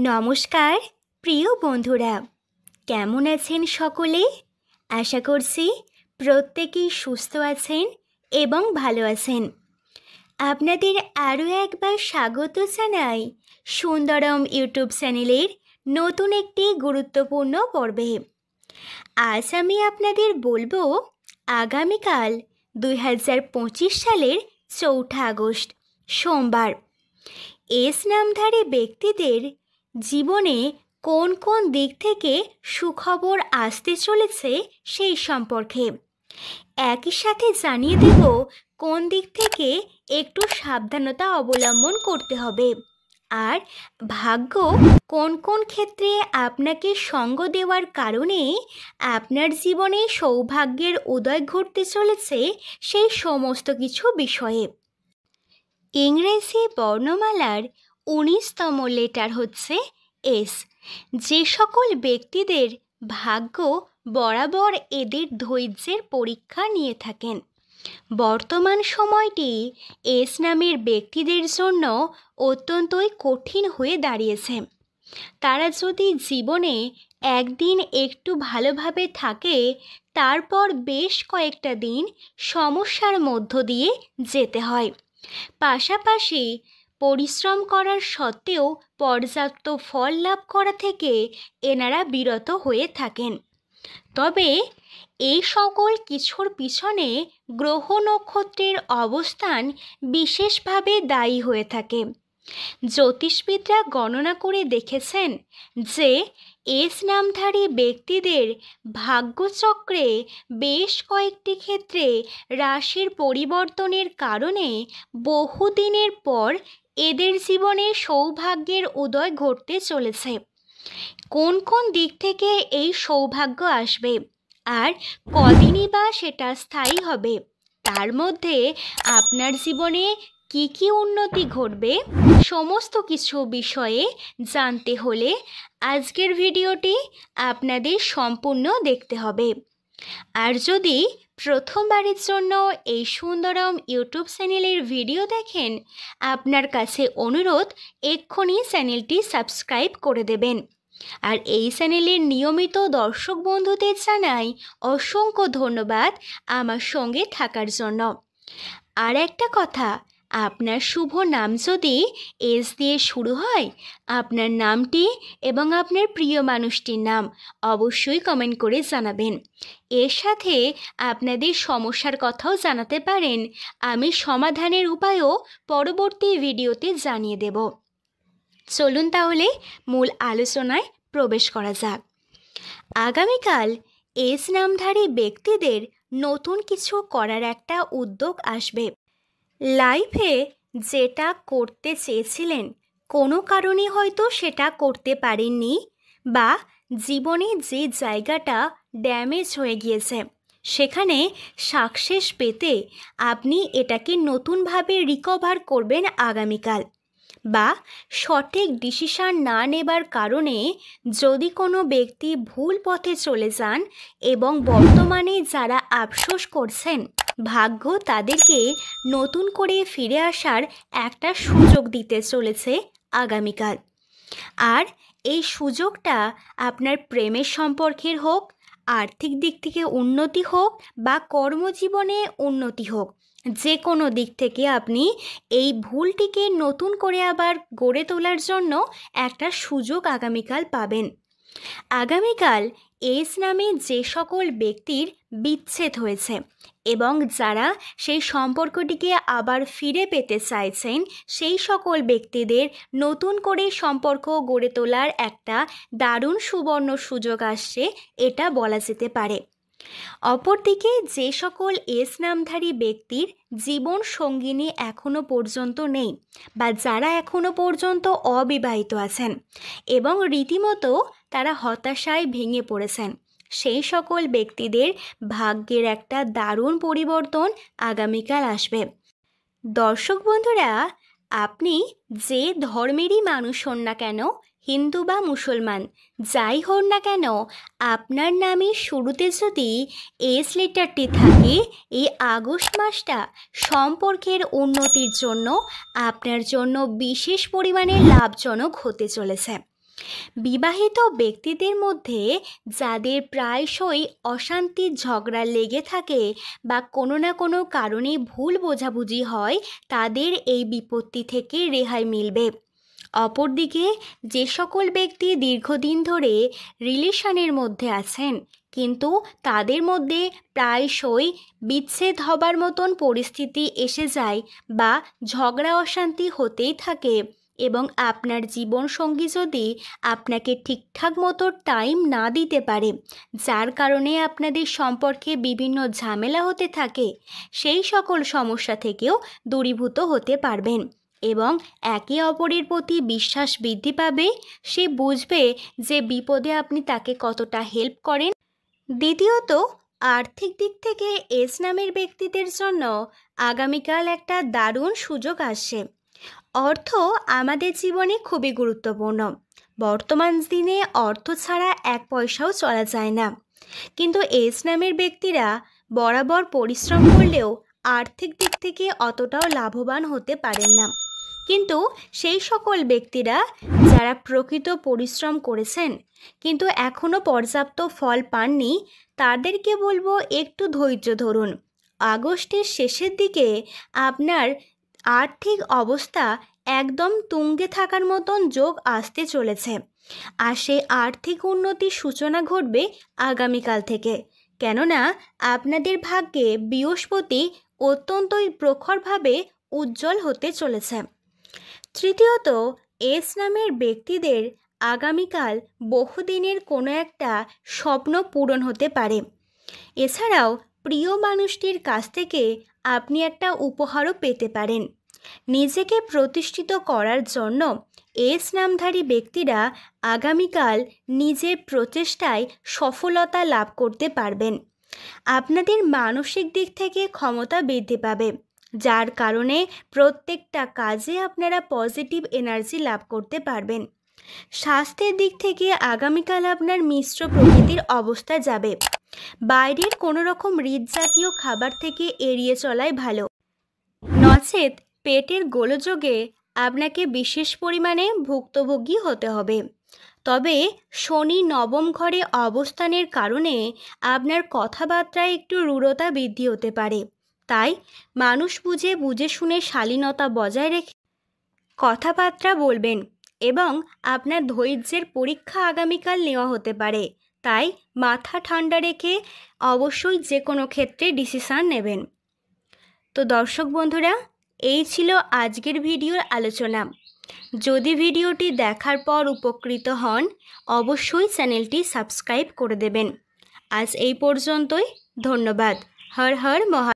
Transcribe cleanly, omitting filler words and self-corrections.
নমস্কার প্রিয় বন্ধুরা, কেমন আছেন সকলে? আশা করছি প্রত্যেকেই সুস্থ আছেন এবং ভালো আছেন। আপনাদের আরও একবার স্বাগত জানাই সুন্দরম ইউটিউব চ্যানেলের নতুন একটি গুরুত্বপূর্ণ পর্বে। আজ আমি আপনাদের বলবো আগামীকাল 2025 সালের 4 আগস্ট সোমবার এস নামধারী ব্যক্তিদের জীবনে কোন কোন দিক থেকে সুখবর আসতে চলেছে সেই সম্পর্কে। একই সাথে জানিয়ে দেব কোন দিক থেকে একটু সাবধানতা অবলম্বন করতে হবে, আর ভাগ্য কোন কোন ক্ষেত্রে আপনাকে সঙ্গ দেওয়ার কারণে আপনার জীবনে সৌভাগ্যের উদয় ঘটতে চলেছে সেই সমস্ত কিছু বিষয়ে। ইংরেজি বর্ণমালার 19তম লেটার হচ্ছে এস। যে সকল ব্যক্তিদের ভাগ্য বরাবর এদের ধৈর্যের পরীক্ষা নিয়ে থাকেন, বর্তমান সময়টি এস নামের ব্যক্তিদের জন্য অত্যন্তই কঠিন হয়ে দাঁড়িয়েছে। তারা যদি জীবনে একদিন একটু ভালোভাবে থাকে, তারপর বেশ কয়েকটা দিন সমস্যার মধ্য দিয়ে যেতে হয়। পাশাপাশি পরিশ্রম করার সত্ত্বেও পর্যাপ্ত ফল লাভ করা থেকে এনারা বিরত হয়ে থাকেন। তবে এই সকল কিছুর পিছনে গ্রহ নক্ষত্রের অবস্থান বিশেষভাবে দায়ী হয়ে থাকে। জ্যোতিষবিদরা গণনা করে দেখেছেন যে এস নামধারী ব্যক্তিদের ভাগ্যচক্রে বেশ কয়েকটি ক্ষেত্রে রাশির পরিবর্তনের কারণে বহুদিনের পর এদের জীবনে সৌভাগ্যের উদয় ঘটতে চলেছে। কোন কোন দিক থেকে এই সৌভাগ্য আসবে আর কদিনই বা সেটা স্থায়ী হবে, তার মধ্যে আপনার জীবনে কি কি উন্নতি ঘটবে, সমস্ত কিছু বিষয়ে জানতে হলে আজকের ভিডিওটি আপনাদের সম্পূর্ণ দেখতে হবে। আর যদি প্রথমবারের জন্য এই সুন্দরম ইউটিউব চ্যানেলের ভিডিও দেখেন, আপনার কাছে অনুরোধ এক্ষুনি চ্যানেলটি সাবস্ক্রাইব করে দেবেন। আর এই চ্যানেলের নিয়মিত দর্শক বন্ধুদের জানাই অসংখ্য ধন্যবাদ আমার সঙ্গে থাকার জন্য। আর একটা কথা, আপনার শুভ নাম যদি এস দিয়ে শুরু হয়, আপনার নামটি এবং আপনার প্রিয় মানুষটির নাম অবশ্যই কমেন্ট করে জানাবেন। এর সাথে আপনাদের সমস্যার কথাও জানাতে পারেন, আমি সমাধানের উপায়ও পরবর্তী ভিডিওতে জানিয়ে দেব। চলুন তাহলে মূল আলোচনায় প্রবেশ করা যাক। আগামীকাল এস নামধারী ব্যক্তিদের নতুন কিছু করার একটা উদ্যোগ আসবে। লাইফে যেটা করতে চেয়েছিলেন, কোনো কারণে হয়তো সেটা করতে পারেননি, বা জীবনে যে জায়গাটা ড্যামেজ হয়ে গিয়েছে সেখানে সাকসেস পেতে আপনি এটাকে নতুনভাবে রিকভার করবেন আগামীকাল। বা সঠিক ডিসিশন না নেবার কারণে যদি কোনো ব্যক্তি ভুল পথে চলে যান এবং বর্তমানে যারা আফসোস করছেন, ভাগ্য তাদেরকে নতুন করে ফিরে আসার একটা সুযোগ দিতে চলেছে আগামীকাল। আর এই সুযোগটা আপনার প্রেমের সম্পর্কের হোক, আর্থিক দিক থেকে উন্নতি হোক, বা কর্মজীবনে উন্নতি হোক, যে কোনো দিক থেকে আপনি এই ভুলটিকে নতুন করে আবার গড়ে তোলার জন্য একটা সুযোগ আগামীকাল পাবেন। আগামীকাল এস নামে যে সকল ব্যক্তির বিচ্ছেদ হয়েছে এবং যারা সেই সম্পর্কটিকে আবার ফিরে পেতে চাইছেন, সেই সকল ব্যক্তিদের নতুন করে সম্পর্ক গড়ে তোলার একটা দারুণ সুবর্ণ সুযোগ আসছে, এটা বলা যেতে পারে। অপরদিকে যে সকল এস নামধারী ব্যক্তির জীবন সঙ্গিনী এখনো পর্যন্ত নেই, বা যারা এখনো পর্যন্ত অবিবাহিত আছেন এবং রীতিমতো তারা হতাশায় ভেঙে পড়েছেন, সেই সকল ব্যক্তিদের ভাগ্যের একটা দারুণ পরিবর্তন আগামীকাল আসবে। দর্শক বন্ধুরা, আপনি যে ধর্মেরই মানুষ হন না কেন, হিন্দু বা মুসলমান যাই হন না কেন, আপনার নামের শুরুতে যদি এস লেটারটি থাকে, এই আগস্ট মাসটা সম্পর্কের উন্নতির জন্য আপনার জন্য বিশেষ পরিমাণে লাভজনক হতে চলেছে। বিবাহিত ব্যক্তিদের মধ্যে যাদের প্রায়শই অশান্তির ঝগড়া লেগে থাকে বা কোনো না কোনো কারণে ভুল বোঝাবুঝি হয়, তাদের এই বিপত্তি থেকে রেহাই মিলবে। অপরদিকে যে সকল ব্যক্তি দীর্ঘদিন ধরে রিলেশনের মধ্যে আছেন কিন্তু তাদের মধ্যে প্রায়শই বিচ্ছেদ হবার মতন পরিস্থিতি এসে যায় বা ঝগড়া অশান্তি হতেই থাকে, এবং আপনার জীবনসঙ্গী যদি আপনাকে ঠিকঠাক মতো টাইম না দিতে পারে, যার কারণে আপনাদের সম্পর্কে বিভিন্ন ঝামেলা হতে থাকে, সেই সকল সমস্যা থেকেও দূরীভূত হতে পারবেন এবং একে অপরের প্রতি বিশ্বাস বৃদ্ধি পাবে। সে বুঝবে যে বিপদে আপনি তাকে কতটা হেল্প করেন। দ্বিতীয়ত, আর্থিক দিক থেকে এস নামের ব্যক্তিদের জন্য আগামীকাল একটা দারুণ সুযোগ আসছে। অর্থ আমাদের জীবনে খুবই গুরুত্বপূর্ণ। বর্তমান দিনে অর্থ ছাড়া এক পয়সাও চলা যায় না, কিন্তু এস নামের ব্যক্তিরা বরাবর পরিশ্রম করলেও আর্থিক দিক থেকে অতটাও লাভবান হতে পারেন না। কিন্তু সেই সকল ব্যক্তিরা যারা প্রকৃত পরিশ্রম করেছেন কিন্তু এখনও পর্যাপ্ত ফল পাননি, তাদেরকে বলবো একটু ধৈর্য ধরুন। আগস্টের শেষের দিকে আপনার আর্থিক অবস্থা একদম তুঙ্গে থাকার মতন যোগ আসতে চলেছে, আর সেই আর্থিক উন্নতির সূচনা ঘটবে আগামীকাল থেকে। কেননা আপনাদের ভাগ্যে বৃহস্পতি অত্যন্তই প্রখরভাবে উজ্জ্বল হতে চলেছে। তৃতীয়ত, এস নামের ব্যক্তিদের আগামীকাল বহুদিনের কোনো একটা স্বপ্ন পূরণ হতে পারে। এছাড়াও প্রিয় মানুষটির কাছ থেকে আপনি একটা উপহারও পেতে পারেন। নিজেকে প্রতিষ্ঠিত করার জন্য এস নামধারী ব্যক্তিরা আগামীকাল নিজের প্রচেষ্টায় সফলতা লাভ করতে পারবেন। আপনাদের মানসিক দিক থেকে ক্ষমতা বৃদ্ধি পাবে, যার কারণে প্রত্যেকটা কাজে আপনারা পজিটিভ এনার্জি লাভ করতে পারবেন। স্বাস্থ্যের দিক থেকে আগামীকাল আপনার মিশ্র প্রকৃতির অবস্থা যাবে। বাইরের কোনো রকম হৃদজাতীয় খাবার থেকে এড়িয়ে চলাই ভালো, নচেত পেটের গোলযোগে আপনাকে বিশেষ পরিমাণে ভুক্তভোগী হতে হবে। তবে শনি নবম ঘরে অবস্থানের কারণে আপনার কথাবার্তায় একটু রূঢ়তা বৃদ্ধি হতে পারে, তাই মানুষ বুঝে শুনে শালীনতা বজায় রেখে কথাবার্তা বলবেন এবং আপনার ধৈর্যের পরীক্ষা আগামীকাল নেওয়া হতে পারে, তাই মাথা ঠান্ডা রেখে অবশ্যই যে কোনো ক্ষেত্রে ডিসিশন নেবেন। তো দর্শক বন্ধুরা, এই ছিল আজকের ভিডিওর আলোচনা। যদি ভিডিওটি দেখার পর উপকৃত হন, অবশ্যই চ্যানেলটি সাবস্ক্রাইব করে দেবেন। আজ এই পর্যন্তই। ধন্যবাদ। হর হর মহা